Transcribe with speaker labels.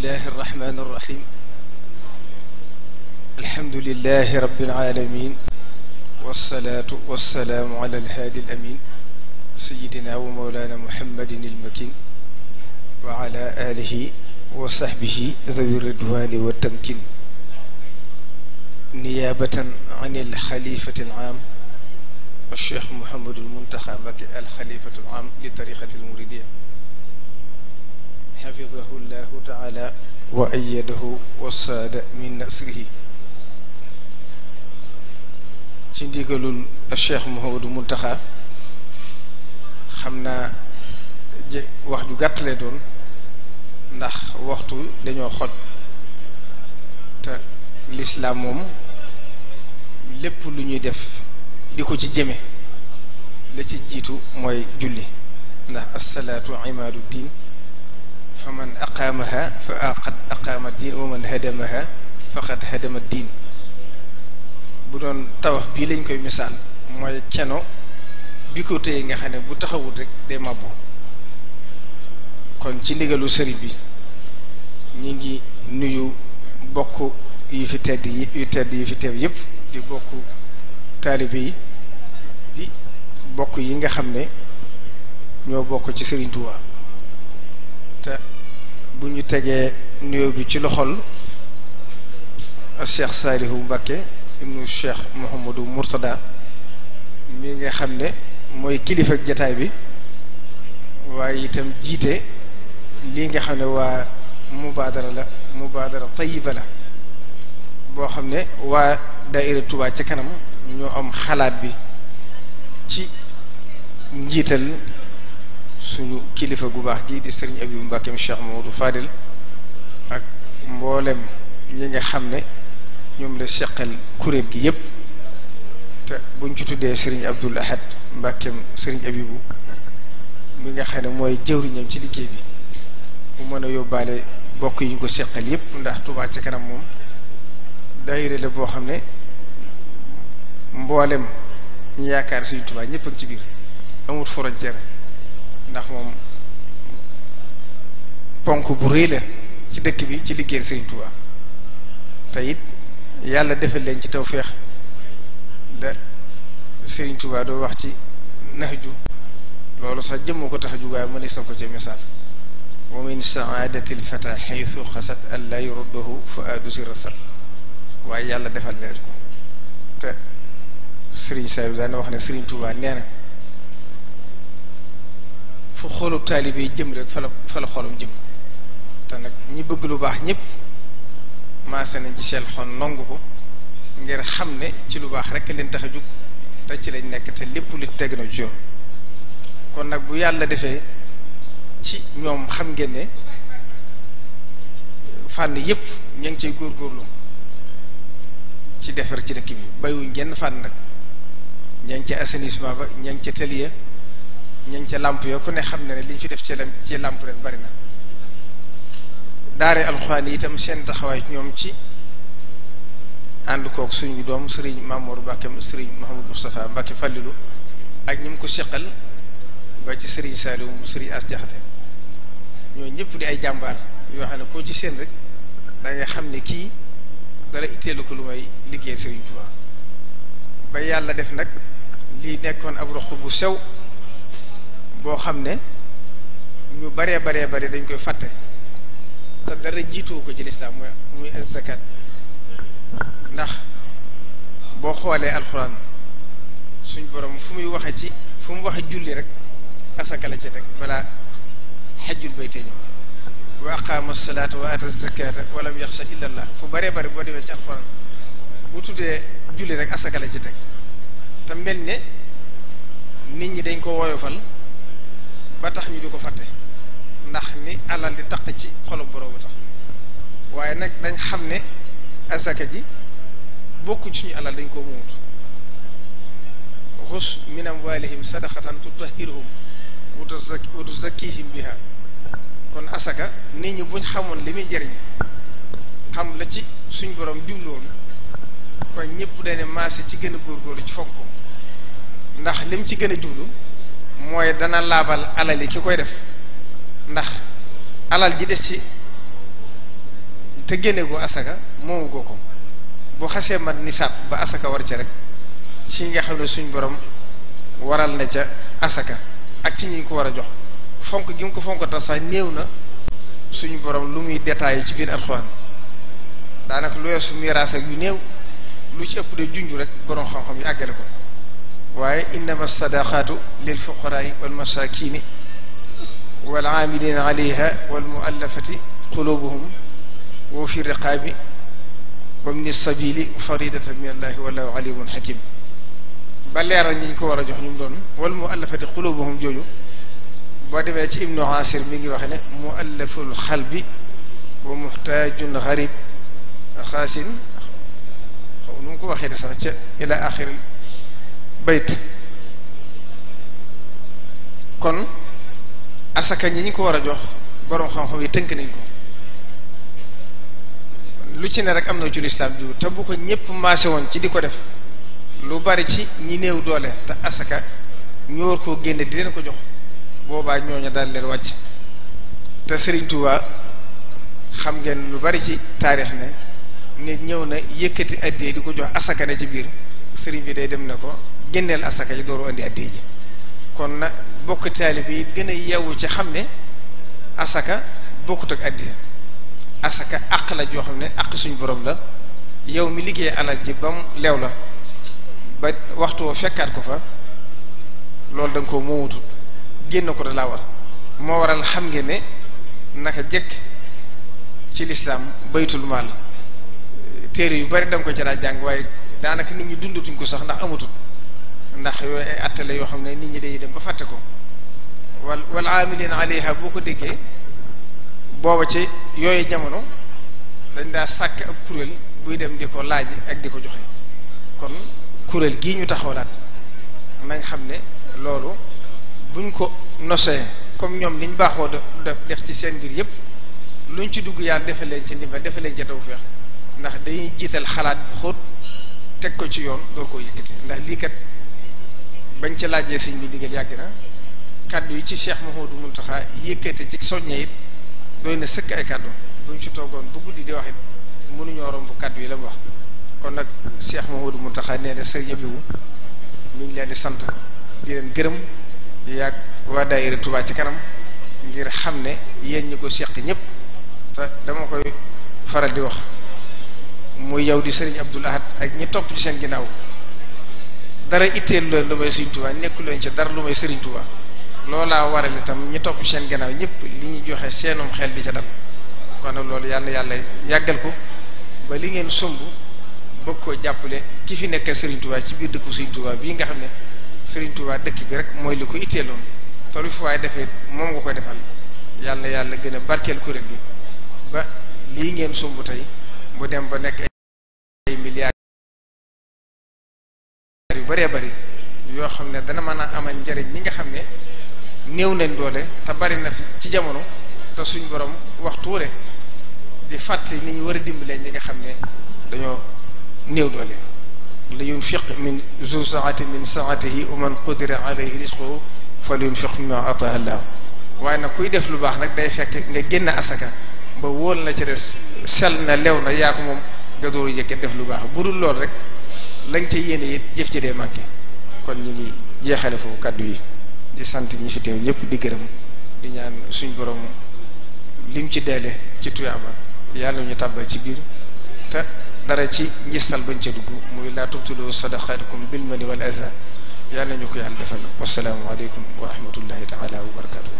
Speaker 1: bismillahi irrahmani irrahim alhamdulilahi rabbil alamin wassalaatu wassalaamu ala alhaadi alamin sayidina wa mawlana muhammadin ilmakin wa ala alihi wa sahbihi zawi ridwani wa tamkin niyaabatan an alxalifati alaam alcheikh Mouhamadul Muntaxa Mbakke alxalifatu alaam li tariqati almuridiya xafidahu llahu taala wa ayadahu wa saada min nasrihi ci ndigalul Cheikh Mouhamadou Muntaxa xam naa wax ju gàtt lay doon ndax waxtu dañoo xoj te lislaam moom lépp lu ñuy def di ko ci jëme la ci jiitu mooy julli ndax assalaatu imaadu diin fa man aqaamaha fa qad aqaama diin wa man hadamaha faqad hadama diin bu doon tawax bii lañ koy misaal mooy keno bi ko téye nga xam ne bu taxawul rek day màbbu kon ci ndigalu sëriñ bi ñi ngi nuyu bokk yi fi tedd yi fi teew yépp di bokk taalibe yi di bokk yi nga xam ne ñoo bokk ci Sëriñ Tuubaa te bu ñu tegee nuyoo bi ci loxol Cheikh Saalihu Mbakke ibnu Cheikh Mouhamadou Mourtada mi nga xam ne mooy kilifa ak jataay bi waaye itam jiite lii nga xam ne waa mubaadara tayiba la boo xam ne waa daaira Touba ca kanam ñoo am xalaat bi ci njiital suñu kilifa gu baax gi di Serigne Abibu Mbakke Cheikh Mamadou Fadil ak mboolem ñi nga xam ne ñoom la seqal kuréel gi yépp te buñ ci tuddee Serigne Abdoul Ahad Mbakke Serigne Abibu mi nga xam ne mooy jëwriñam ci liggéey bi mu mën a yóbbaale bokk yi ñu ko seqal yépp ndax Touba ca kanam moom daayira la boo xam ne mboolem ñu yaakaar Serigne Touba ñépp ak ci biir amut frontière ndax moom ponk bu rëy la ci dëkk bi ci liggéey Serigne Touba te it yàlla defal leen ci tawféex da Serigne Touba doo wax ci Nahju loolu sax jëmmoo ko tax a jugaay mëne sa ko ci misaal wa min saadatil fata xaytu xasat an la yuruddahu fa aadu si rasat waaye yàlla defal leen ko te Serigne Saliou daan wax ne Serigne Touba nee na fu xolub taalibe yi jëm rek fa la xolum jëm te nag ñi bëgg lu baax ñëpp maase nañ ci seen xol nongu ko ngir xam ne ci lu baax rek leen tax a jug te ci lañ nekk te lépp lu teg na ci yoon kon nag bu yàlla defee ci ñoom xam ngeen ne fànn yépp ña ngi cay góorgóorlu ci defar ci dëkk bi bayuñ genn fànn nag ña ngi ca assainissement ba ña ngi ca taliya ña ngi ca làmp yo ku ne xam ne liñ fi def ci làmp ren bari na daare alxuraan yi itam seen taxawaay ñoom ci ànd kook suñu doom Serigne Mamour Mbakke Serigne Mouhamadou Moustapha Mbakke Fallilu ak ñi mu ko seqal ba ci Serigne Saliou mu Serigne As Jaxate ñoo ñëpp di ay jàmbaar yoo xam ne koo ci seen rek da nga xam ne kii dara itteelu ko lu may liggéey Serigne Touba ba yàlla def nag lii nekkoon ab roq bu sew boo xam ne ñu baree dañ koy fàtte te dara jiitoo ko ci lislaam muy zakat ndax boo xoolee alxuraan suñ borom fu muy waxe julli rek asaka la ci teg balaa xajjul bayte ñëw wa aqaama salaata wa ata zakata wa lam yaxsha illa allah fu baree bari boo demee ci alxuraan bu tuddee julli rek asaka la ci teg te mel ne nit ñi dañ ko woyofal ba tax ñu di ko fàtte ndax ni alal di taq ci xolub boroomu tax waaye nag dañ xam ne asaka ji bokku ci suñu alal dañ koo moomut xus min amwalihim sadaqatan tutahhiruhum wa tuzakkihim biha kon asaka nit ñi buñ xamoon li muy jëriñ xam la ci suñ borom jubloon kon ñëpp dañ ne maase ci gën a góorgóorlu ci fonk ko ndax lim ci gën a jublu mooy dana laabal alal yi ki koy def ndax alal ji des ci te génne ko asaka moomu goo ko bu xasee mat nisaab ba asaka war ca rek ci nga xam ne suñ borom waral na ca asaka ak ci ñi ko war a jox fonk gi mu ko fonk tax sax néew na suñu borom lu muy détaillé ci biir alxuraan daanaka lu weesu miraas ak yu néew lu ci ëpp de junj rek borom xam-xam yi àggale ko waaye innama sadaqaatu lil fuqaraai wal masakini wal aamilina alayha wal muallafati qulubuhum wa fi riqaabi wa min sabili faridatan min allahi wallahu alimun hakim ba leeral ñi ñu ko war a jox ñu doon wal muallafati qulubuhum jooju boo demee ci ibnu asir mi ngi wax ne muallaful xalbi wa muhtaajun garib xaasin xaw nu mu ko waxee de sax ca ila axir bayt kon asaka ñi ñu ko war a jox boroom xam-xam yi tënk nañ ko lu ci ne rek am na ci lislaam bi te bu ko ñëpp maase woon ci di ko def lu bari ci ñi néew doole te asaka ñu war koo génne di leen ko jox boobaa ñooñu daal leen wàcc te Serigne Touba xam ngeen lu bari ci taarix ne nit ñëw na yëkkati addee di ko jox asaka ne ci biir Serigne bi day dem ne ko génneel asaka yi dooru andi addee ji kon na bokk taalibe yi gën a yeewu ci xam ne asaka bokkut ak addee asaka àq la joo xam ne àq suñu borom la yow mi liggéey alal ji ba mu leew la ba waxtu woo fekkaat ko fa loolu da nga ko moomutut génn ko da laa war moo waral xam ngeen ne naka jëkk ci lislaam baytul maal téere yu bari da nga ko ci daa jàng waaye daanaka nit ñi dundatuñ ko sax ndax amatut ndax yooyu ay attale yoo xam ne nit ñi dañuy dem ba fàtte ko wal aamilina alayha boo ko déggee booba ci yooyu jamono dañ daa sàkk ab kuréel buy dem di ko laaj ak di ko joxe kon kuréel gii ñu taxawlaat nañ xam ne loolu buñ ko nosee comme ñoom liñ baaxoo def ci seen mbir yépp luñ ci dugg yàlla defe leen ci ndimbal defe leen ci tawfeex ndax dañuy jiital xalaat bu xóot teg ko ci yoon door koo yëkkati ndax lii kat bañ ci laajee sëñ bi ndigal yàgg na kaddu yi ci Cheikh Mouhamadou Mountakha yëkkati ci soññe it doy na sëkk ay kaddu buñ ci toogoon bu guddi di wax it mënuñoo romb kaddu yi la mu wax kon nag Cheikh Mouhamadou Mountakha nee na sëriñ Abibu ñu ngi leen di sant di leen gërëm yàgg waa daayira Touba ci kanam ngir xam ne yéen ñi ko seq ñëpp te dama koy faral di wax muy yow di sëriñ Abdul Ahad ak ñi topp ci seen ginnaaw dara itteel leen lu may sëriñ Touba nekku leen ci dara lu may sëriñ Touba loolaa waral itam ñi topp ci seen ginnaaw ñëpp li ñuy joxe seenum xel di ca dal kon nag loolu yàlla yàggal ko ba li ngeen sumb bëgg koo jàppale ki fi nekkal sëriñ Touba ci biir dëkku sëriñ Touba bii nga xam ne sëriñ Touba dëkk bi rek mooy li ko itteeloon te lu fi waaye defee moom nga koy defal yàlla gën a barkeel kuréel gi ba lii ngeen sumb tey mu dem ba nekk ay milliards yu bëree bëri yoo xam ne dana mën a amal njëriñ ñi nga xam ne néew nañ doole te bari na ci jamono te suñ borom waxtu wu ne di fàttali ni ñu war a dimbalee ñi nga xam ne dañoo néew doole li yunfiq min zu saatin min saatihi wa man qudira alayhi rizquhu falyunfiq mimma ataahu Allah waaye nag kuy def lu baax nag day fekk nga génn asaka ba wóol na ci des sel na lew na yaa ko moom nga dooru jëkke def lu baax bu dul lool rek lañ ca yéene it jëf ji dee manqué kon ñu ngi jeexale foofu kàddu yi di sant ñi fi teew ñëpp di gërëm di ñaan suñ borom lim ci deele ci tuyaaba yàlla ñu tàbbal ci biir te dara ci njistal bañ ca dugg muy laa tubtilu sadaqaatikum bil manni wal aza yàlla ñu ko yàlla defal wasalaamu aleykum wa rahmatullahi taala wa barakatuh